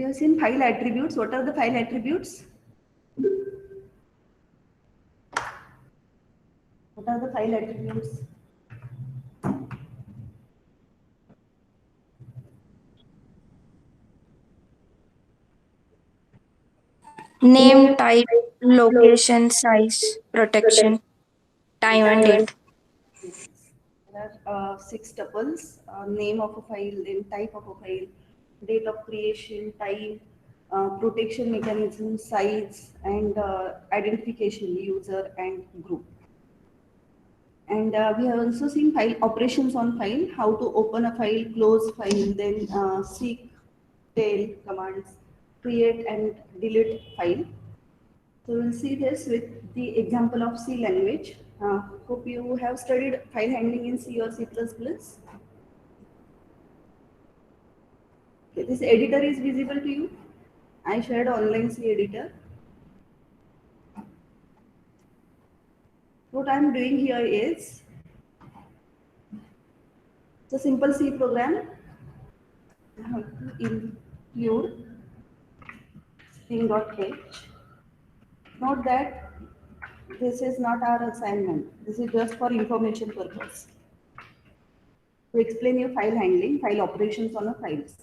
have seen file attributes. What are the file attributes? What are the file attributes? Name, type, location, size, protection, time and date. There are 6 tuples: name of a file, then type of a file, date of creation, time, protection mechanism, size, and identification, user and group. And we have also seen file operations on file, how to open a file, close file, then seek, tail commands, create and delete file. So we'll see this with the example of C language. Hope you have studied file handling in C or C++. Okay, this editor is visible to you. I shared online C editor. What I am doing here is it's a simple C program. I have to include string.h. Note that this is not our assignment. This is just for information purpose. To explain your file handling, file operations on a files.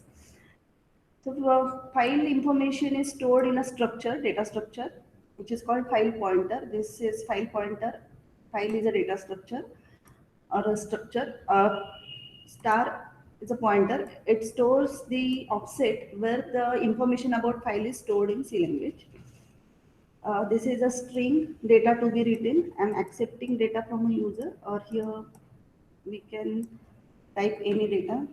So file information is stored in a structure, data structure, which is called file pointer. This is file pointer. File is a data structure or a structure. Star is a pointer. It stores the offset where the information about file is stored in C language. This is a string data to be written. I'm accepting data from a user, or here we can type any data.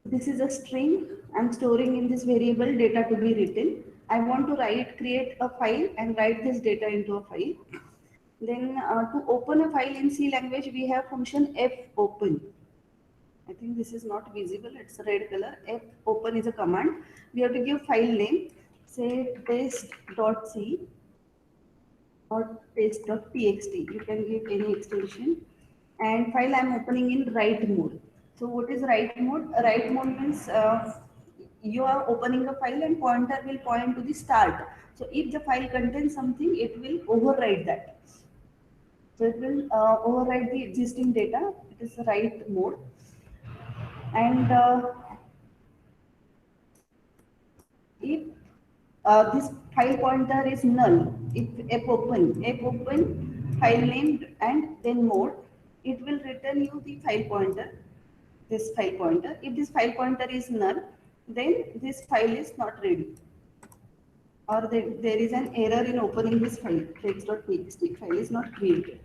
This is a string. I'm storing in this variable data to be written. I want to create a file and write this data into a file. Then to open a file in C language, we have function fopen. I think this is not visible. It's a red color. Fopen is a command. We have to give file name, say test.c or test.txt. You can give any extension. And file I'm opening in write mode. So what is write mode? Write mode means you are opening a file and pointer will point to the start. So if the file contains something, it will override that. So it will override the existing data. It is a write mode. And if this file pointer is null, if fopen file name and then mode, it will return you the file pointer, this file pointer. If this file pointer is null, then this file is not ready, or there is an error in opening this file, text.txt file is not created.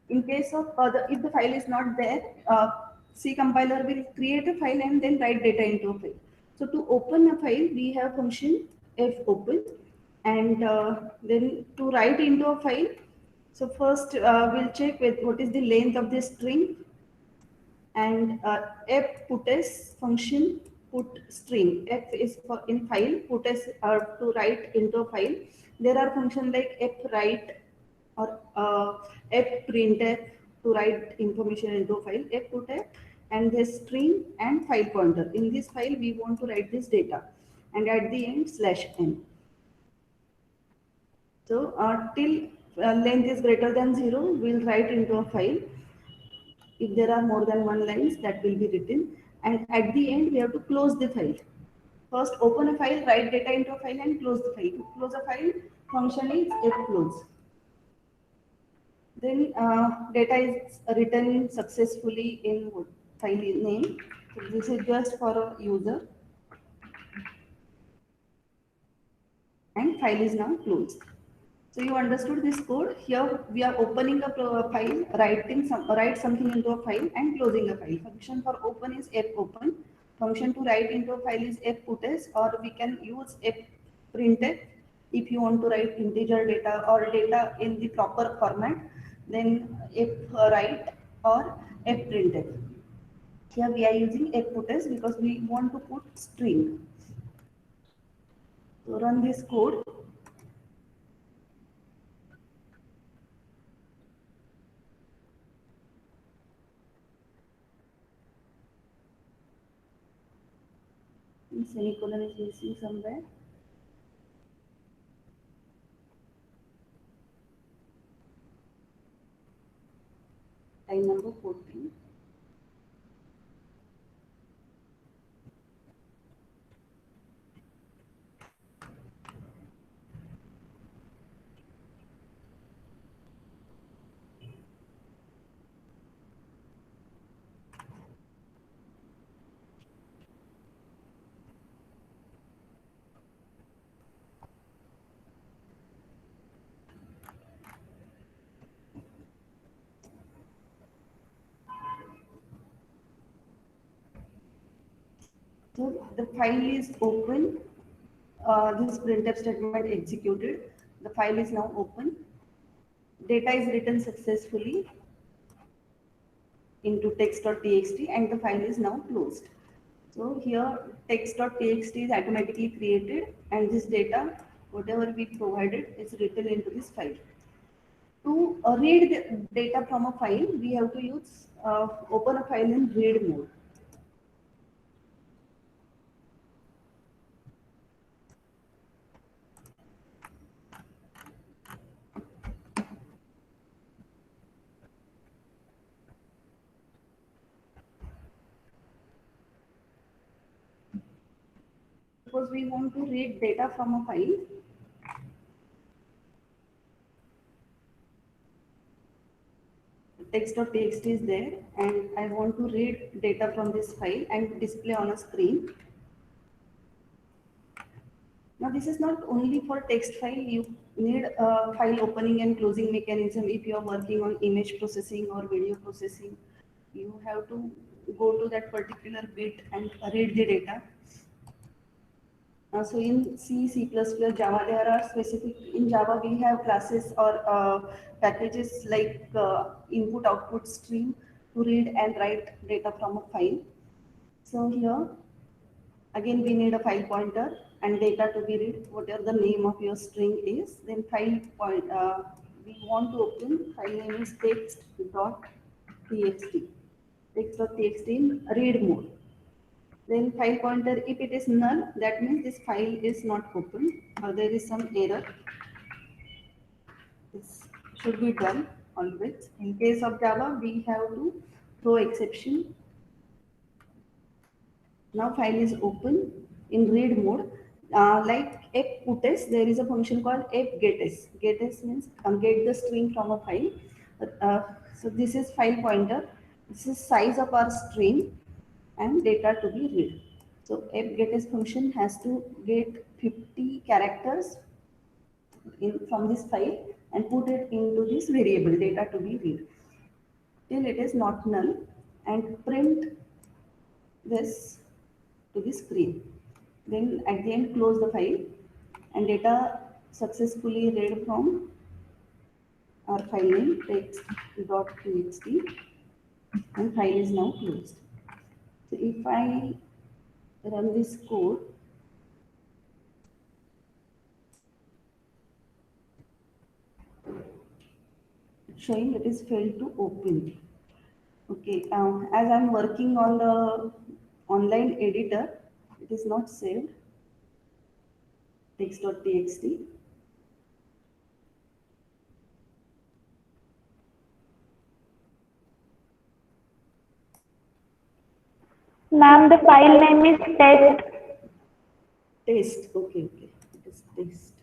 In case of if the file is not there, C compiler will create a file and then write data into a file. So to open a file, we have function fopen, and then to write into a file. So first we'll check with what is the length of this string, and fputs function put string. F is for in file, puts are to write into a file. There are functions like fwrite or fprintf to write information into a file, fputf, and this string and file pointer. In this file, we want to write this data, and at the end /n. So till length is greater than 0, we'll write into a file. If there are more than one lines, that will be written, and at the end we have to close the file. First open a file, write data into a file, and close the file. To close a file, function is fclose. Then data is written successfully in file name. So this is just for a user, and file is now closed. So you understood this code. Here we are opening a file, write something into a file, and closing a file. Function for open is fopen. Function to write into a file is fputs, or we can use fprintf if you want to write integer data or data in the proper format. Then fwrite or fprintf. Here we are using fputs because we want to put string. So run this code. semicolon is missing somewhere. Line number 14. So the file is open. This printf statement executed. The file is now open. Data is written successfully into text.txt and the file is now closed. So here text.txt is automatically created and this data, whatever we provided, is written into this file. To read the data from a file, we have to use open a file in read mode. Suppose we want to read data from a file. Text.txt is there and I want to read data from this file and display on a screen. Now this is not only for text file, you need a file opening and closing mechanism if you are working on image processing or video processing. You have to go to that particular bit and read the data. So in C, C++, Java, there are specific, in Java we have classes or packages like input output stream to read and write data from a file. So here again we need a file pointer and data to be read, whatever the name of your string is. Then file point, we want to open file name is text.txt, text.txt in read mode. Then file pointer, if it is null, that means this file is not open or there is some error. This should be done always. In case of Java, we have to throw exception. Now file is open in read mode. Like fputs, there is a function called fgetS. GetS means get the string from a file. So this is file pointer. This is size of our string and data to be read. So fgetS function has to get 50 characters from this file and put it into this variable data to be read till it is not null and print this to the screen. Then at the end close the file and data successfully read from our file name text.txt and file is now closed. So if I run this code, showing it is failed to open. Okay, as I'm working on the online editor, it is not saved text.txt. Ma'am, the file name is test. Test, okay, it is test.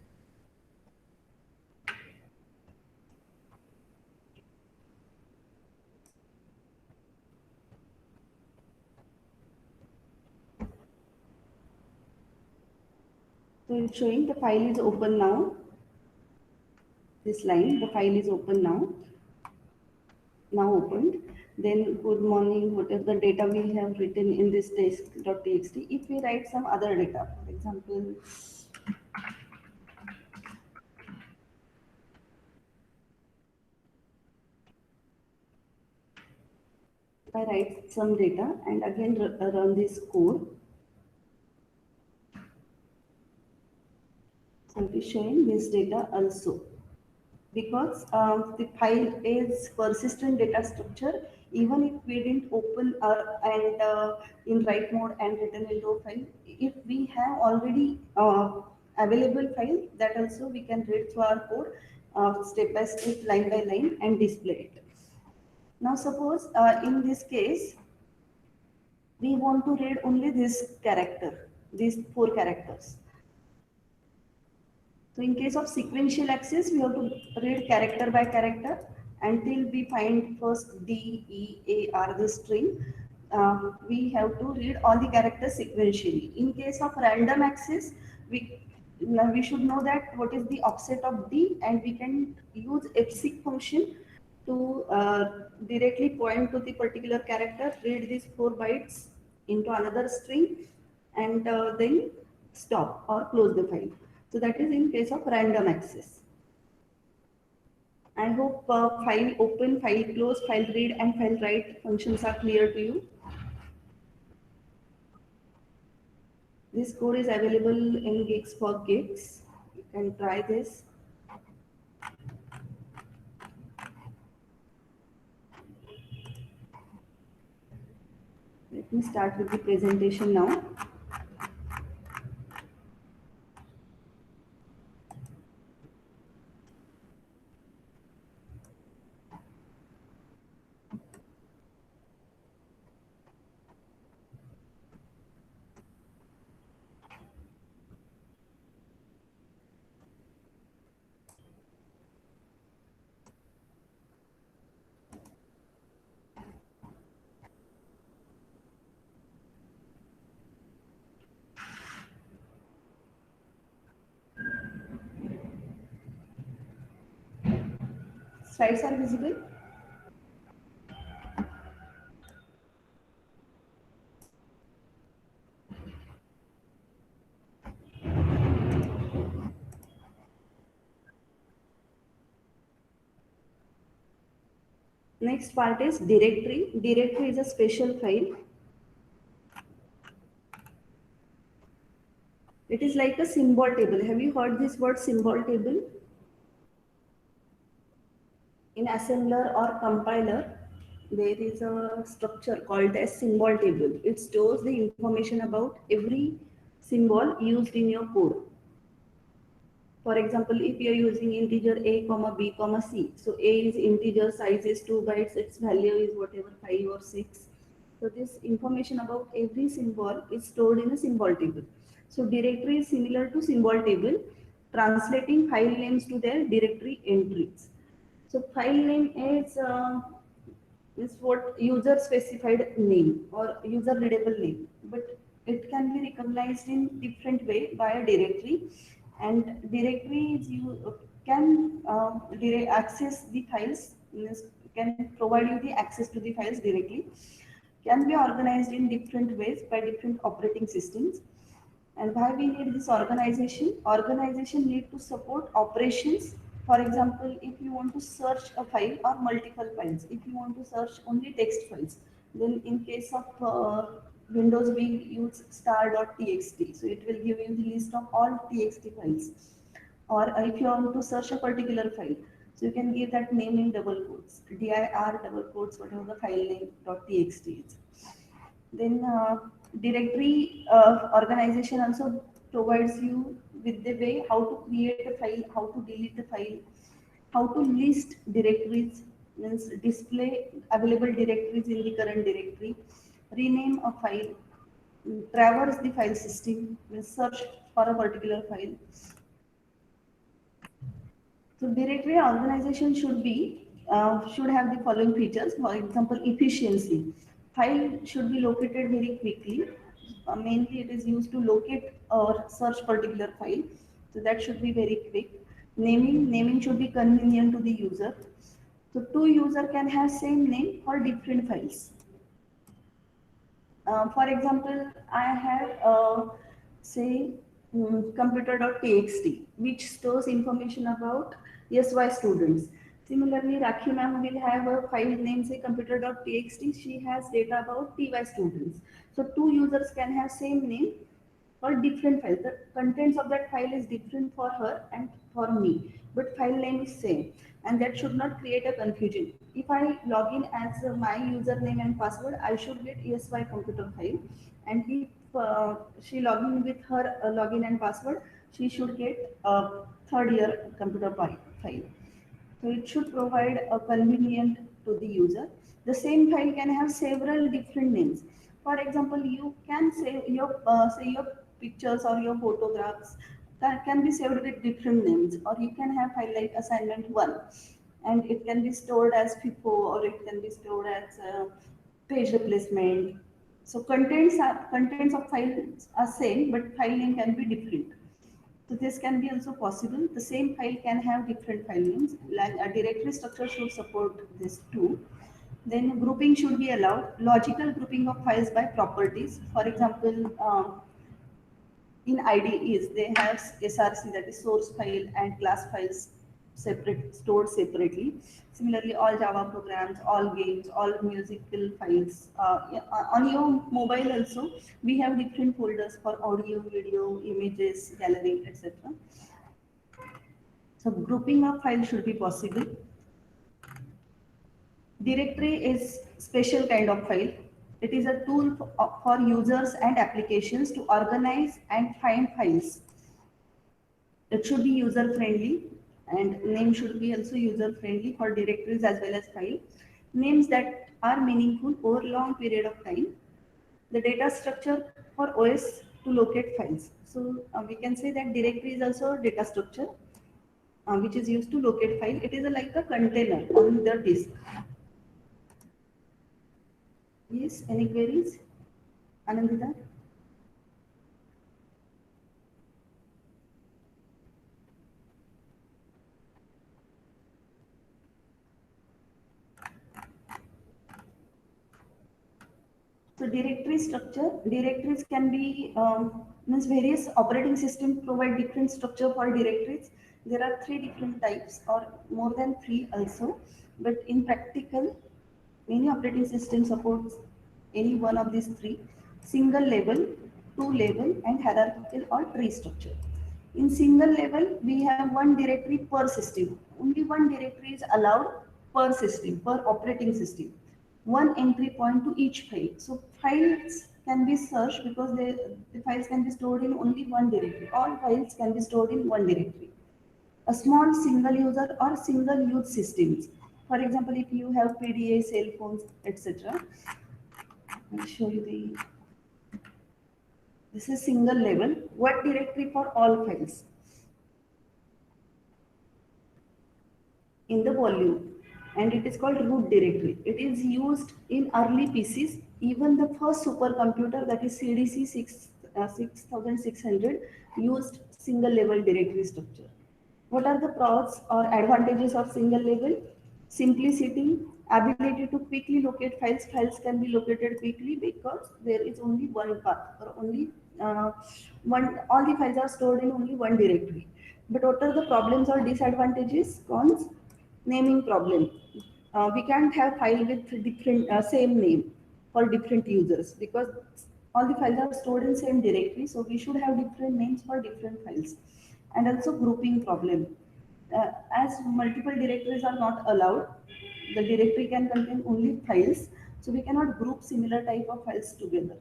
So it's showing the file is open now. This line, the file is open now. Now opened. Then good morning, whatever the data we have written in this test.txt. If we write some other data, for example, if I write some data and again run this code, so it is showing this data also. because the file is persistent data structure. Even if we didn't open and in write mode and written into a file, if we have already available file, that also we can read through our code step by step, line by line, and display it. Now suppose in this case we want to read only this character, these 4 characters. So in case of sequential access, we have to read character by character until we find first D, E, A, R, the string. We have to read all the characters sequentially. In case of random access, we should know that what is the offset of D, and we can use fseek function to directly point to the particular character, read these 4 bytes into another string, and then stop or close the file. So that is in case of random access. I hope file open, file close, file read, and file write functions are clear to you. This code is available in Gigs for Gigs. You can try this. Let me start with the presentation now. Slides are visible. Next part is directory. Directory is a special file. It is like a symbol table. Have you heard this word symbol table? In assembler or compiler, there is a structure called as symbol table. It stores the information about every symbol used in your code. For example, if you are using integer a, comma b, comma c, so a is integer, size is 2 bytes, its value is whatever 5 or 6. So this information about every symbol is stored in a symbol table. So directory is similar to symbol table, translating file names to their directory entries. So file name is what user specified name or user readable name, but it can be recognized in different way by a directory, and directories you can access the files, can provide you the access to the files directly, can be organized in different ways by different operating systems. And why we need this organization? Organization need to support operations. For example, if you want to search a file or multiple files, if you want to search only text files, then in case of Windows, we use star.txt. So it will give you the list of all txt files. Or if you want to search a particular file, so you can give that name in double quotes, dir double quotes, whatever the file name .txt is. Then directory organization also provides you with the way how to create a file, how to delete the file, how to list directories, means display available directories in the current directory, rename a file, traverse the file system, means search for a particular file. So directory organization should have the following features. For example, efficiency. File should be located very quickly. Mainly, it is used to locate or search particular file. So that should be very quick. Naming should be convenient to the user. So two user can have same name for different files. For example, I have say computer.txt, which stores information about SY students. Similarly, Rakhi ma'am will have a file name say computer.txt. She has data about TY students. So two users can have same name for different files. The contents of that file is different for her and for me. but file name is same, and that should not create a confusion. If I log in as my username and password, I should get ESY computer file, and if she log in with her login and password, she should get a third year computer file. So it should provide a convenient to the user. The same file can have several different names. For example, you can save your say your pictures or your photographs that can be saved with different names, or you can have file like assignment one, and it can be stored as FIFO, or it can be stored as page replacement. So contents of files are same, but file name can be different. So this can be also possible. The same file can have different file names. Like a directory structure should support this too. Then grouping should be allowed. Logical grouping of files by properties. For example, in IDEs, they have SRC, that is source file, and class files stored separately. Similarly, all Java programs, all games, all musical files. Yeah, on your mobile also, we have different folders for audio, video, images, gallery, etc. So grouping of files should be possible. Directory is special kind of file. It is a tool for users and applications to organize and find files. It should be user friendly, and name should be also user friendly for directories as well as file. Names that are meaningful over long period of time. The data structure for OS to locate files. So we can say that directory is also a data structure which is used to locate file. It is like a container on the disk. Yes, any queries? Anandita? So directory structure, directories can be, means various operating systems provide different structure for directories. There are three different types or more than three also, but in practical, many operating systems supports any one of these three: single level, two level, and hierarchical or tree structure. In single level, we have one directory per system. Only one directory is allowed per system, per operating system. One entry point to each file. So files can be searched because the files can be stored in only one directory. All files can be stored in one directory. A small single user or single use systems. For example, if you have PDA, cell phones, etc. I'll show you this is single level. What directory for all files in the volume, and it is called root directory. It is used in early PCs. Even the first supercomputer, that is CDC 6600, used single level directory structure. What are the pros or advantages of single level? Simplicity, ability to quickly locate files. Files can be located quickly because there is only one path, or only one. All the files are stored in only one directory. But what are the problems or disadvantages? Cons: naming problem. We can't have file with different same name for different users because all the files are stored in same directory. So we should have different names for different files. And also grouping problem. As multiple directories are not allowed, the directory can contain only files. So we cannot group similar type of files together.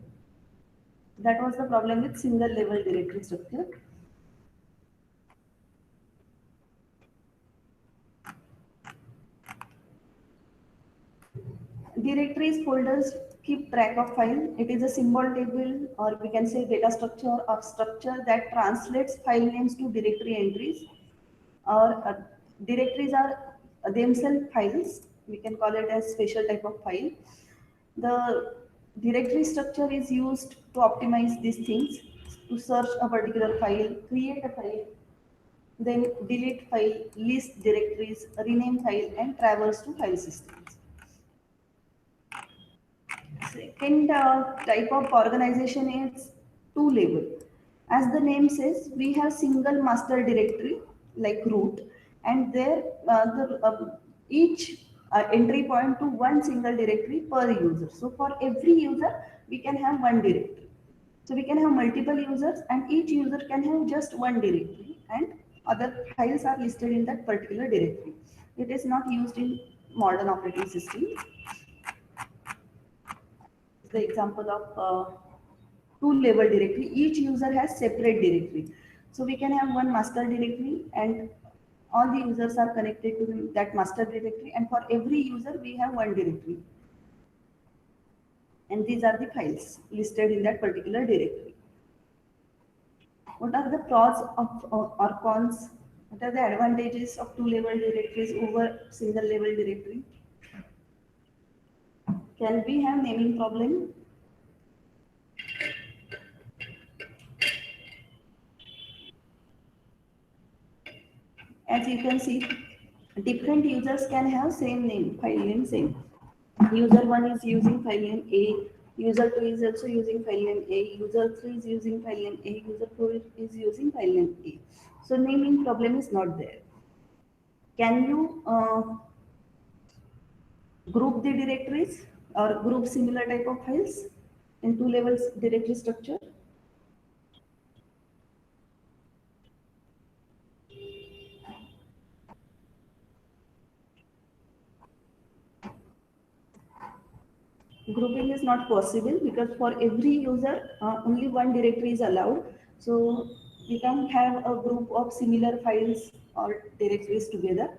That was the problem with single level directory structure. Directories folders keep track of file. It is a symbol table, or we can say data structure or structure that translates file names to directory entries. Or directories are themselves files. We can call it as special type of file. The directory structure is used to optimize these things, to search a particular file, create a file, then delete file, list directories, rename file, and traverse to file systems. Second type of organization is two level. As the name says, we have single master directory like root, and there each entry point to one single directory per user. So for every user, we can have one directory. So we can have multiple users, and each user can have just one directory, and other files are listed in that particular directory. It is not used in modern operating system. The example of two-level directory. Each user has separate directory. So we can have one master directory and all the users are connected to that master directory, and for every user we have one directory. And these are the files listed in that particular directory. What are the pros of or cons? What are the advantages of two-level directories over single-level directory? Can we have naming problem? As you can see, different users can have same name, file name same. User 1 is using file name A, user 2 is also using file name A, user 3 is using file name A, user 4 is using file name A. So naming problem is not there. Can you group the directories or group similar type of files in two levels directory structure? Grouping is not possible because for every user only one directory is allowed. So we can have a group of similar files or directories together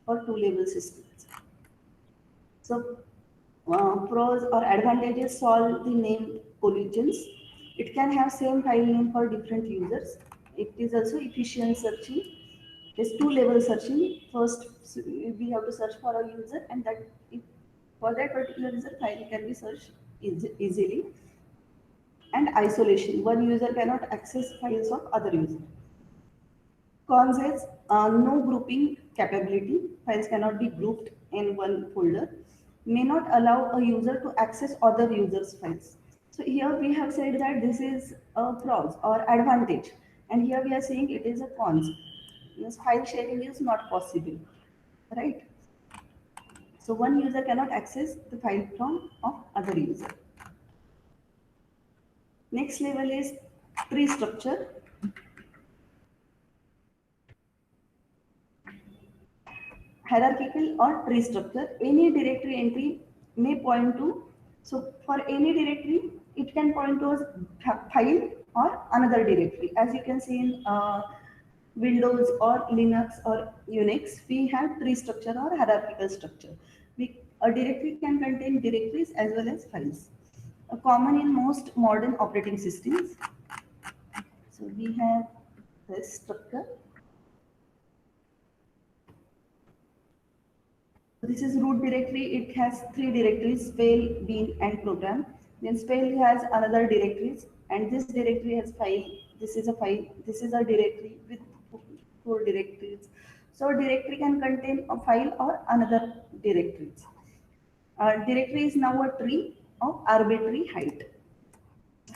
for two level systems. So pros or advantages: solve the name collisions. It can have same file name for different users. It is also efficient searching. There's two level searching. First, we have to search for a user, and that if for that particular user, file can be searched easily. And isolation. One user cannot access files of other user. Cons is no grouping capability. Files cannot be grouped in one folder. May not allow a user to access other users' files. So here we have said that this is a pros or advantage, and here we are saying it is a cons. Means file sharing is not possible, right? So one user cannot access the file from of other user. Next level is tree structure. Hierarchical or tree structure. Any directory entry may point to, so for any directory, it can point to a file or another directory. As you can see in Windows or Linux or Unix, we have tree structure or hierarchical structure. A directory can contain directories as well as files. Common in most modern operating systems. So we have this structure. This is root directory. It has three directories: spell, bin, and program. Then spell has another directories, and this directory has file. This is a file. This is a directory with four directories. So a directory can contain a file or another directories. Directory is now a tree of arbitrary height.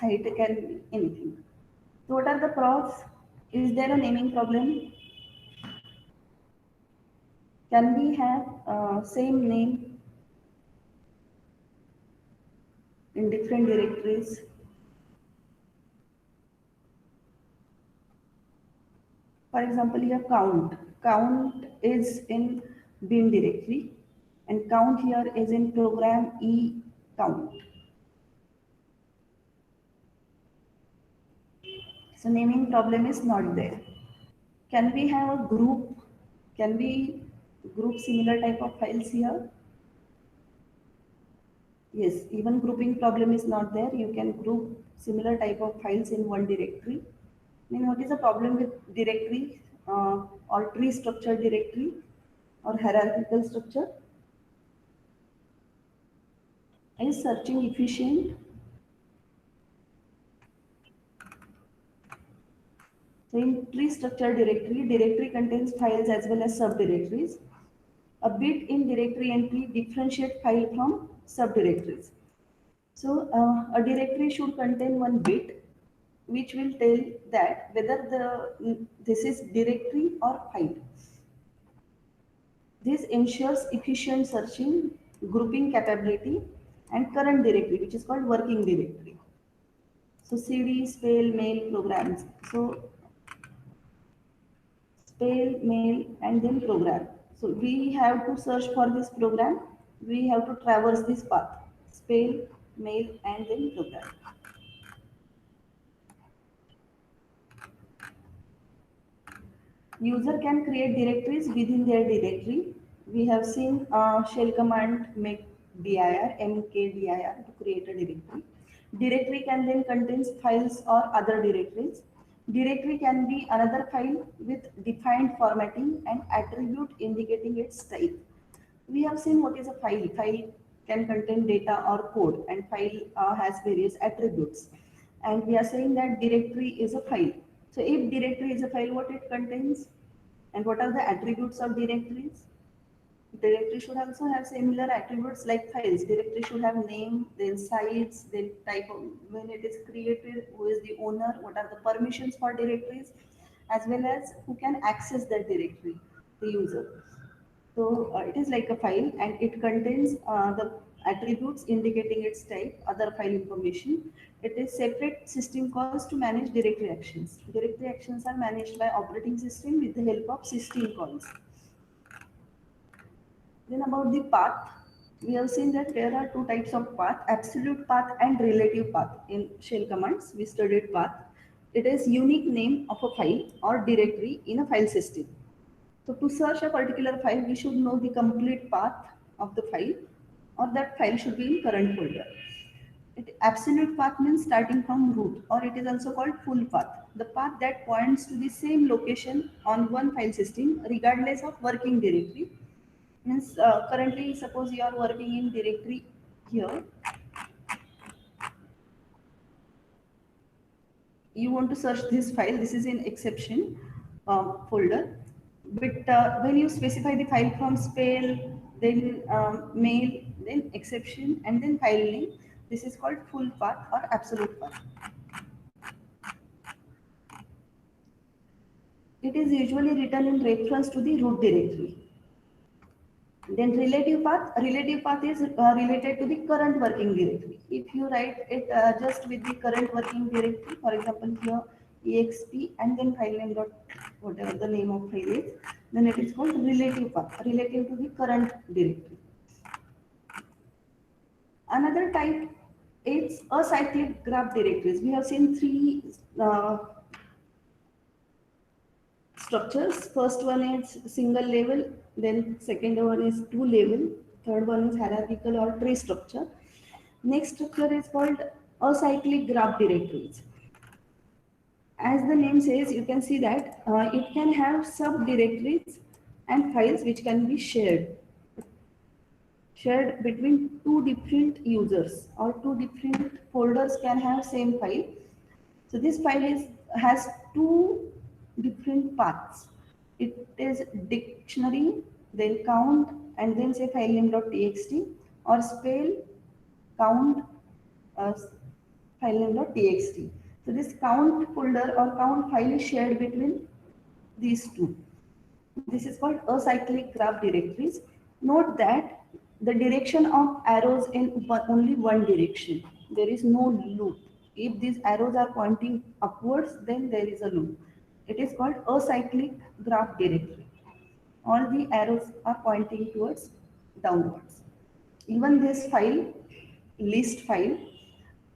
Height can be anything. So what are the pros? Is there a naming problem? Can we have same name in different directories? For example, here count. Count is in bin directory, and count here is in program e count. So naming problem is not there. Can we have a group? Can we group similar type of files here? Yes, even grouping problem is not there. You can group similar type of files in one directory. Then what is the problem with directory or tree structure directory or hierarchical structure? Is searching efficient? So in tree structure directory, directory contains files as well as subdirectories. A bit in directory entry differentiate file from subdirectories. So a directory should contain one bit, which will tell that whether this is directory or file. This ensures efficient searching, grouping capability, and current directory, which is called working directory. So CD, spell, mail, programs. So spell, mail, and then program. So we have to search for this program. We have to traverse this path, spell, mail, and then program. User can create directories within their directory. We have seen shell command make dir, mkdir to create a directory. Directory can then contain files or other directories. Directory can be another file with defined formatting and attribute indicating its type. We have seen what is a file. File can contain data or code, and file has various attributes. And we are saying that directory is a file. So if directory is a file, what it contains and what are the attributes of directories? Directory should also have similar attributes like files. Directory should have name, then size, then type of when it is created, who is the owner, what are the permissions for directories, as well as who can access that directory, the user. So it is like a file and it contains the attributes indicating its type, other file information. It is separate system calls to manage directory actions. Directory actions are managed by operating system with the help of system calls. Then about the path, we have seen that there are two types of path, absolute path and relative path. In shell commands, we studied path. It is unique name of a file or directory in a file system. So to search a particular file, we should know the complete path of the file or that file should be in current folder. Absolute path means starting from root, or it is also called full path. The path that points to the same location on one file system regardless of working directory. Means currently suppose you are working in directory here. You want to search this file, this is in exception folder. But when you specify the file from spell, then mail, then exception, and then file name, this is called full path or absolute path. It is usually written in reference to the root directory. Then relative path is related to the current working directory. If you write it just with the current working directory, for example here exp and then file name dot whatever the name of file is, then it is called relative path, relative to the current directory. Another type is acyclic graph directories. We have seen three structures. First one is single level, then second one is two level, third one is hierarchical or tree structure. Next structure is called acyclic graph directories. As the name says, you can see that it can have subdirectories and files which can be shared between two different users, or two different folders can have same file. So this file has two different paths. It is dictionary, then count, and then say file name.txt, or spell, count, uh, file name.txt. So this count folder or count file is shared between these two. This is called acyclic graph directories. Note that the direction of arrows in only one direction. There is no loop. If these arrows are pointing upwards, then there is a loop. It is called acyclic graph directory. All the arrows are pointing towards downwards. Even this file, list file,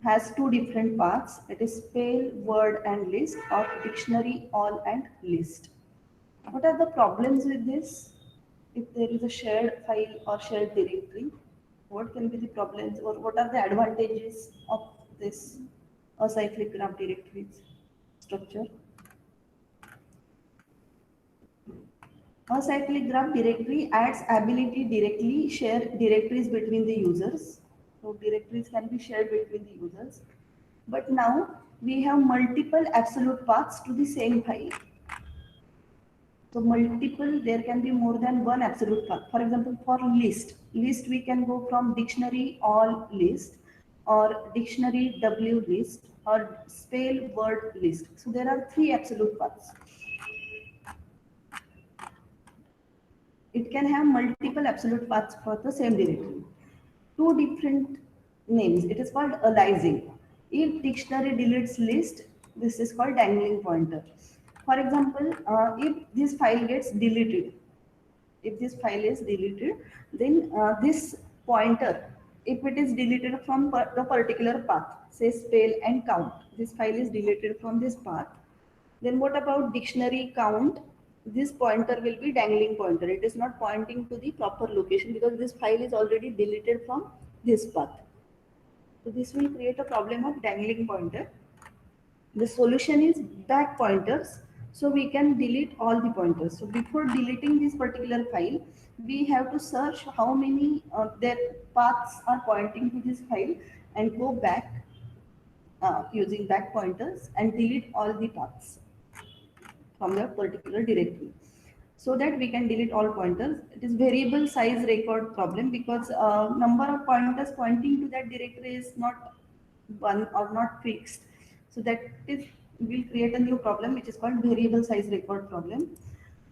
has two different paths. It is spell, word, and list, or dictionary, all, and list. What are the problems with this? If there is a shared file or shared directory, what can be the problems, or what are the advantages of this acyclic graph directories structure? Acyclic graph directory adds ability directly share directories between the users. So directories can be shared between the users. But now we have multiple absolute paths to the same file. So multiple, there can be more than one absolute path. For example, for list we can go from dictionary all list, or dictionary w list, or spell word list. So there are three absolute paths. It can have multiple absolute paths for the same directory. Two different names. It is called aliasing. If dictionary deletes list, this is called dangling pointer. For example, if this file gets deleted, if this file is deleted, then this pointer, if it is deleted from the particular path, say spell and count, this file is deleted from this path, then what about dictionary count? This pointer will be dangling pointer. It is not pointing to the proper location because this file is already deleted from this path. So this will create a problem of dangling pointer. The solution is back pointers. So we can delete all the pointers. So before deleting this particular file, we have to search how many their paths are pointing to this file and go back using back pointers and delete all the paths from the particular directory, so that we can delete all pointers. It is variable size record problem because number of pointers pointing to that directory is not one or not fixed. So that is will create a new problem which is called variable size record problem.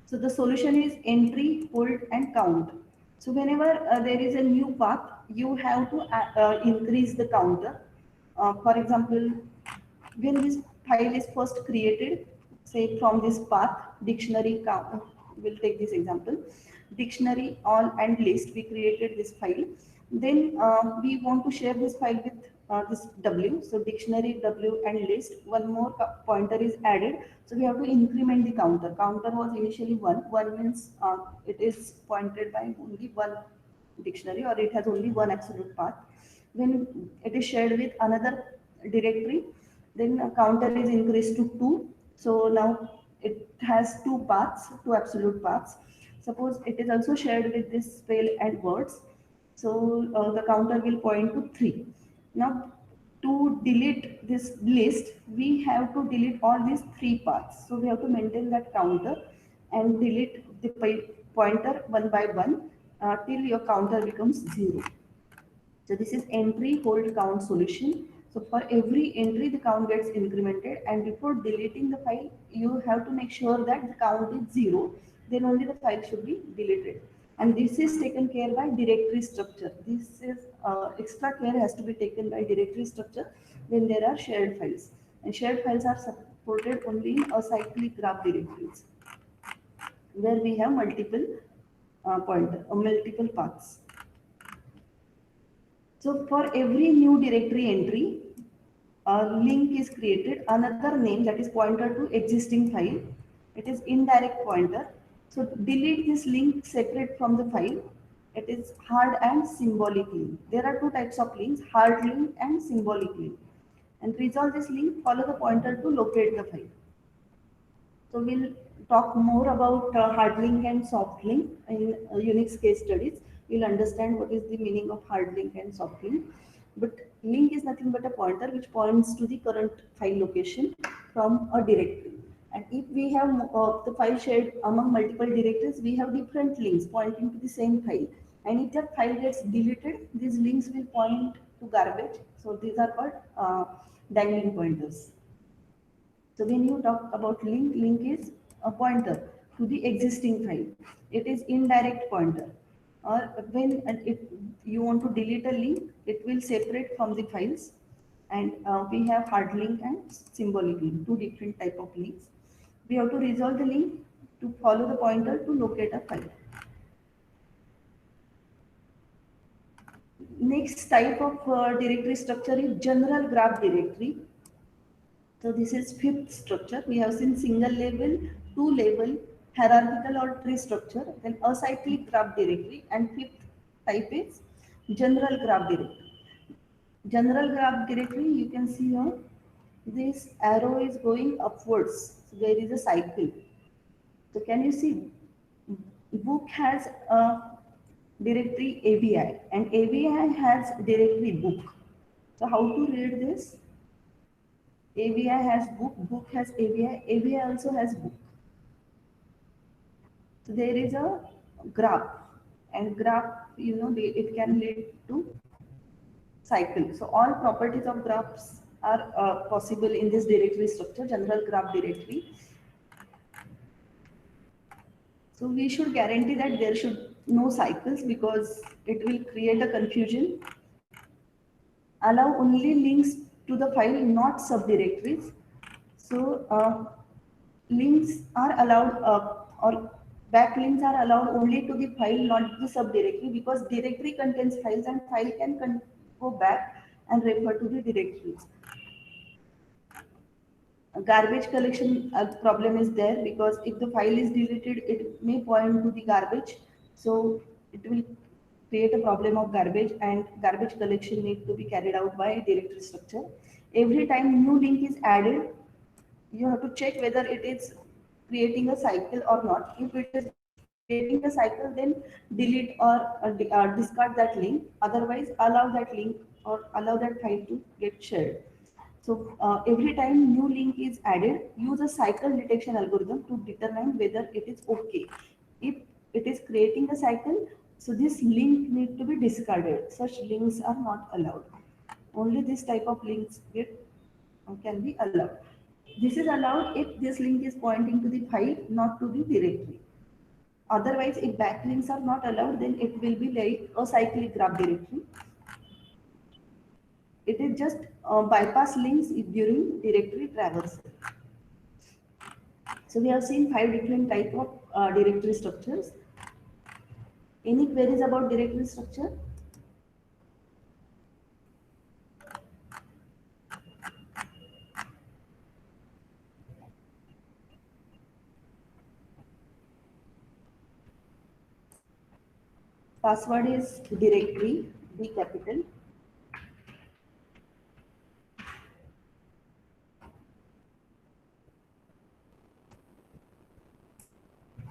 So the solution is entry, hold and count. So whenever there is a new path, you have to increase the counter. For example, when this file is first created, say from this path, dictionary count, we'll take this example, dictionary all and list, we created this file. Then we want to share this file with this W. So dictionary W and list, one more pointer is added. So we have to increment the counter. Counter was initially 1. 1 means it is pointed by only one dictionary, or it has only one absolute path. When it is shared with another directory, then a counter is increased to 2. So now it has two paths, two absolute paths. Suppose it is also shared with this spell and words. So the counter will point to 3. Now to delete this list, we have to delete all these 3 paths. So we have to maintain that counter and delete the pointer one by one till your counter becomes 0. So this is entry, hold, count solution. So for every entry, the count gets incremented, and before deleting the file, you have to make sure that the count is 0. Then only the file should be deleted. And this is taken care by directory structure. This is extra care has to be taken by directory structure when there are shared files. And shared files are supported only in acyclic graph directories, where we have multiple multiple paths. So for every new directory entry, a link is created, another name that is pointer to existing file. It is indirect pointer. So delete this link separate from the file. It is hard and symbolic link. There are two types of links, hard link and symbolic link. And resolve this link, follow the pointer to locate the file. So we'll talk more about hard link and soft link in Unix case studies. We'll understand what is the meaning of hard link and soft link. But link is nothing but a pointer which points to the current file location from a directory. And if we have the file shared among multiple directories, we have different links pointing to the same file. And if that file gets deleted, these links will point to garbage. So these are called dangling pointers. So when you talk about link, link is a pointer to the existing file. It is indirect pointer. Or when if you want to delete a link, it will separate from the files. And we have hard link and symbolic link, two different type of links. We have to resolve the link to follow the pointer to locate a file. Next type of directory structure is general graph directory. So this is fifth structure. We have seen single level, two level, hierarchical or tree structure, then acyclic graph directory, and fifth type is general graph directory. General graph directory, you can see here, this arrow is going upwards. So there is a cycle. So can you see, book has a directory ABI and ABI has directory book. So how to read this? ABI has book, book has ABI, ABI also has book. So there is a graph, and graph, you know, it can lead to cycle. So all properties of graphs are possible in this directory structure, general graph directory. So we should guarantee that there should no cycles because it will create a confusion. Allow only links to the file, not subdirectories. So links are allowed or backlinks are allowed only to the file, not the subdirectory, because directory contains files and file can go back and refer to the directories. A garbage collection problem is there, because if the file is deleted, it may point to the garbage. So it will create a problem of garbage, and garbage collection need to be carried out by directory structure. Every time new link is added, you have to check whether it is creating a cycle or not. If it is creating a cycle, then delete or discard that link. Otherwise, allow that link or allow that file to get shared. So every time new link is added, use a cycle detection algorithm to determine whether it is okay. If it is creating a cycle, so this link need to be discarded. Such links are not allowed. Only this type of links can be allowed. This is allowed if this link is pointing to the file, not to the directory. Otherwise, if backlinks are not allowed, then it will be like a cyclic graph directory. It is just bypass links during directory traversal. So we have seen 5 different type of directory structures. Any queries about directory structure? Password is directory, D capital.